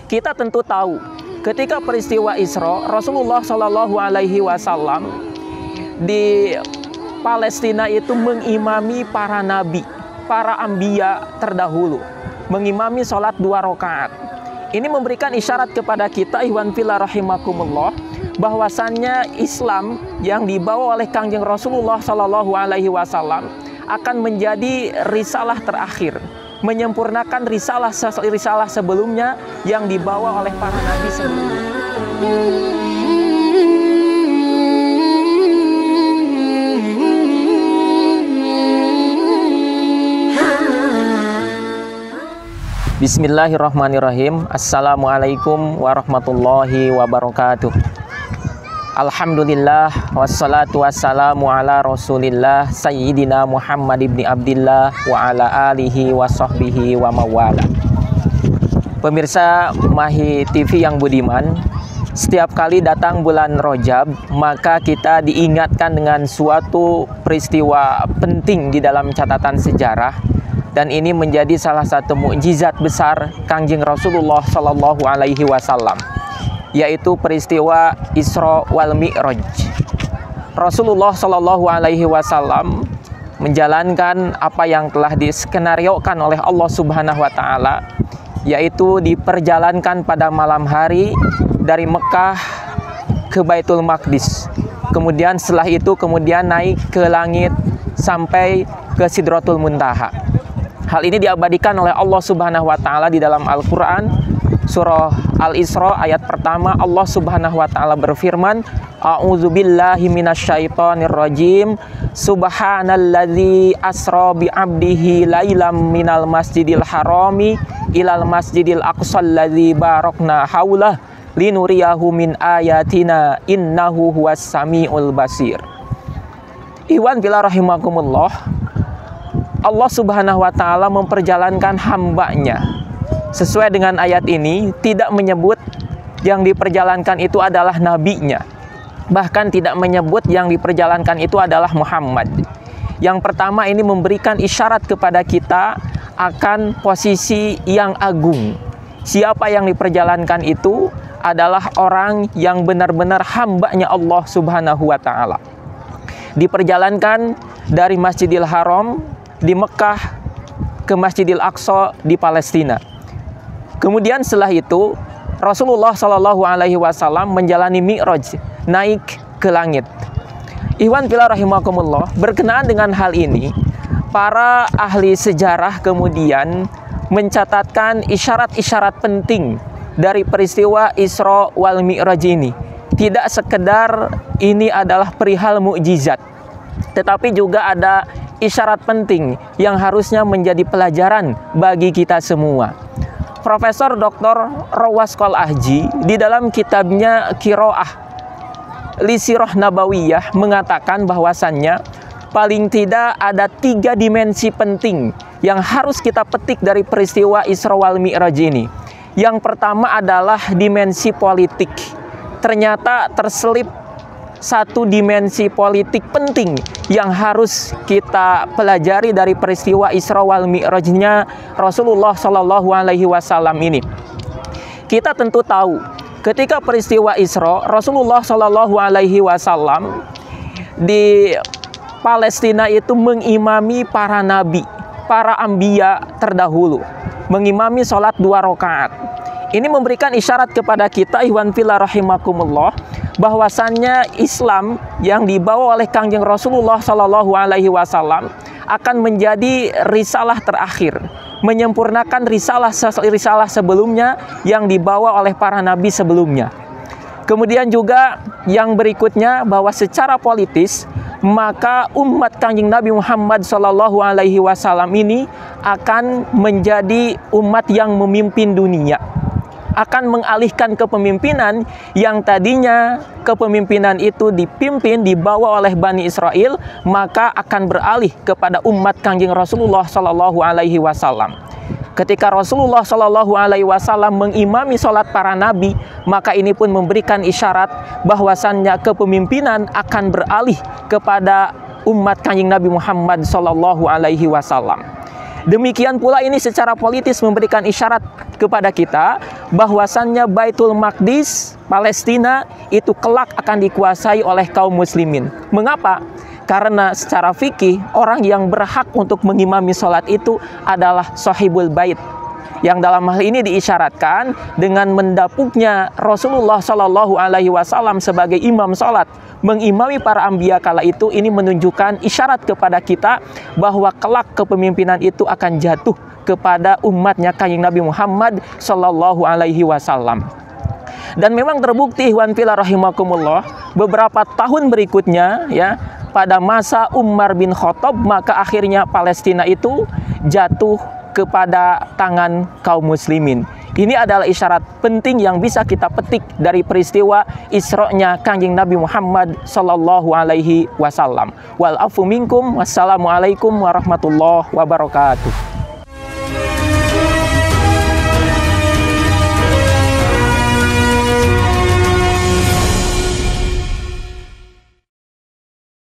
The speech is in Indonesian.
Kita tentu tahu ketika peristiwa Isra, Rasulullah Shallallahu Alaihi Wasallam di Palestina itu mengimami para nabi, para anbiya terdahulu, mengimami sholat 2 rakaat. Ini memberikan isyarat kepada kita, ikhwan fillah rahimakumullah, bahwasannya Islam yang dibawa oleh Kangjeng Rasulullah Shallallahu Alaihi Wasallam akan menjadi risalah terakhir, menyempurnakan risalah sebelumnya yang dibawa oleh para nabi sebelumnya. Bismillahirrahmanirrahim. Assalamualaikum warahmatullahi wabarakatuh. Alhamdulillah, wassalatu wassalamu ala rasulillah Sayyidina Muhammad ibn Abdillah wa ala alihi wa sahbihi wa mawala. Pemirsa Mahi TV yang budiman, setiap kali datang bulan Rajab, maka kita diingatkan dengan suatu peristiwa penting di dalam catatan sejarah. Dan ini menjadi salah satu mukjizat besar Kangjeng Rasulullah Shallallahu Alaihi Wasallam, yaitu peristiwa Isra wal Mi'raj. Rasulullah Shallallahu Alaihi Wasallam menjalankan apa yang telah diskenariokan oleh Allah Subhanahu Wa Taala, yaitu diperjalankan pada malam hari dari Mekah ke Baitul Maqdis. Kemudian setelah itu naik ke langit sampai ke Sidratul Muntaha. Hal ini diabadikan oleh Allah Subhanahu Wa Taala di dalam Al-Quran. Surah Al-Isra ayat pertama, Allah Subhanahu Wa Taala berfirman, A'udzubillahi minasyaitonirrajim, Subhanalladzi asra bi'abdihi lailam minal masjidil harami ilal masjidil aqsalladzi barakna haulah linuriyahu min ayatina innahu huwas samiul basir. Ikhwan fillah rahimakumullah, Allah Subhanahu Wa Taala memperjalankan hambanya sesuai dengan ayat ini, tidak menyebut yang diperjalankan itu adalah nabinya, bahkan tidak menyebut yang diperjalankan itu adalah Muhammad. Yang pertama, ini memberikan isyarat kepada kita akan posisi yang agung. Siapa yang diperjalankan itu adalah orang yang benar-benar hambanya Allah Subhanahu Wa Taala. Diperjalankan dari Masjidil Haram di Mekah ke Masjidil Aqsa di Palestina. Kemudian setelah itu Rasulullah Shallallahu Alaihi Wasallam menjalani Mi'raj, naik ke langit. Ikhwan fillah rahimakumullah, berkenaan dengan hal ini, para ahli sejarah kemudian mencatatkan isyarat-isyarat penting dari peristiwa Isra wal Mi'raj ini. Tidak sekedar ini adalah perihal mukjizat, tetapi juga ada isyarat penting yang harusnya menjadi pelajaran bagi kita semua. Profesor Dr. Rawas Qal-Ahji di dalam kitabnya Qiraah Lisirah Nabawiyah mengatakan bahwasannya paling tidak ada 3 dimensi penting yang harus kita petik dari peristiwa Isra wal Mi'raj ini. Yang pertama adalah dimensi politik. Ternyata terselip satu dimensi politik penting yang harus kita pelajari dari peristiwa Isra wal Mi'rajnya Rasulullah Shallallahu Alaihi Wasallam ini. Kita tentu tahu ketika peristiwa Isra, Rasulullah Shallallahu Alaihi Wasallam di Palestina itu mengimami para nabi, para anbiya terdahulu, mengimami sholat 2 rakaat. Ini memberikan isyarat kepada kita, ikhwan fillah rahimakumullah, bahwasannya Islam yang dibawa oleh Kangjeng Rasulullah Shallallahu Alaihi Wasallam akan menjadi risalah terakhir, menyempurnakan risalah sebelumnya yang dibawa oleh para nabi sebelumnya. Kemudian juga yang berikutnya, bahwa secara politis maka umat Kangjeng Nabi Muhammad Shallallahu Alaihi Wasallam ini akan menjadi umat yang memimpin dunia, akan mengalihkan kepemimpinan yang tadinya kepemimpinan itu dibawa oleh Bani Israel, maka akan beralih kepada umat Kangjeng Rasulullah Shallallahu Alaihi Wasallam. Ketika Rasulullah Shallallahu Alaihi Wasallam mengimami sholat para nabi, maka ini pun memberikan isyarat bahwasannya kepemimpinan akan beralih kepada umat Kangjeng Nabi Muhammad Shallallahu Alaihi Wasallam. Demikian pula ini secara politis memberikan isyarat kepada kita bahwasannya Baitul Maqdis, Palestina, itu kelak akan dikuasai oleh kaum muslimin. Mengapa? Karena secara fikih, orang yang berhak untuk mengimami sholat itu adalah sahibul bait, yang dalam hal ini diisyaratkan dengan mendapuknya Rasulullah Shallallahu Alaihi Wasallam sebagai imam sholat, mengimami para anbiya kala itu. Ini menunjukkan isyarat kepada kita bahwa kelak kepemimpinan itu akan jatuh kepada umatnya Kanjeng Nabi Muhammad Shallallahu Alaihi Wasallam. Dan memang terbukti, ikhwan fillah rahimakumullah, beberapa tahun berikutnya, ya, pada masa Umar bin Khattab, maka akhirnya Palestina itu jatuh kepada tangan kaum muslimin. Ini adalah isyarat penting yang bisa kita petik dari peristiwa Isra-nya Kanjeng Nabi Muhammad Sallallahu Alaihi Wasallam. Wal afu minkum, wassalamualaikum warahmatullahi wabarakatuh.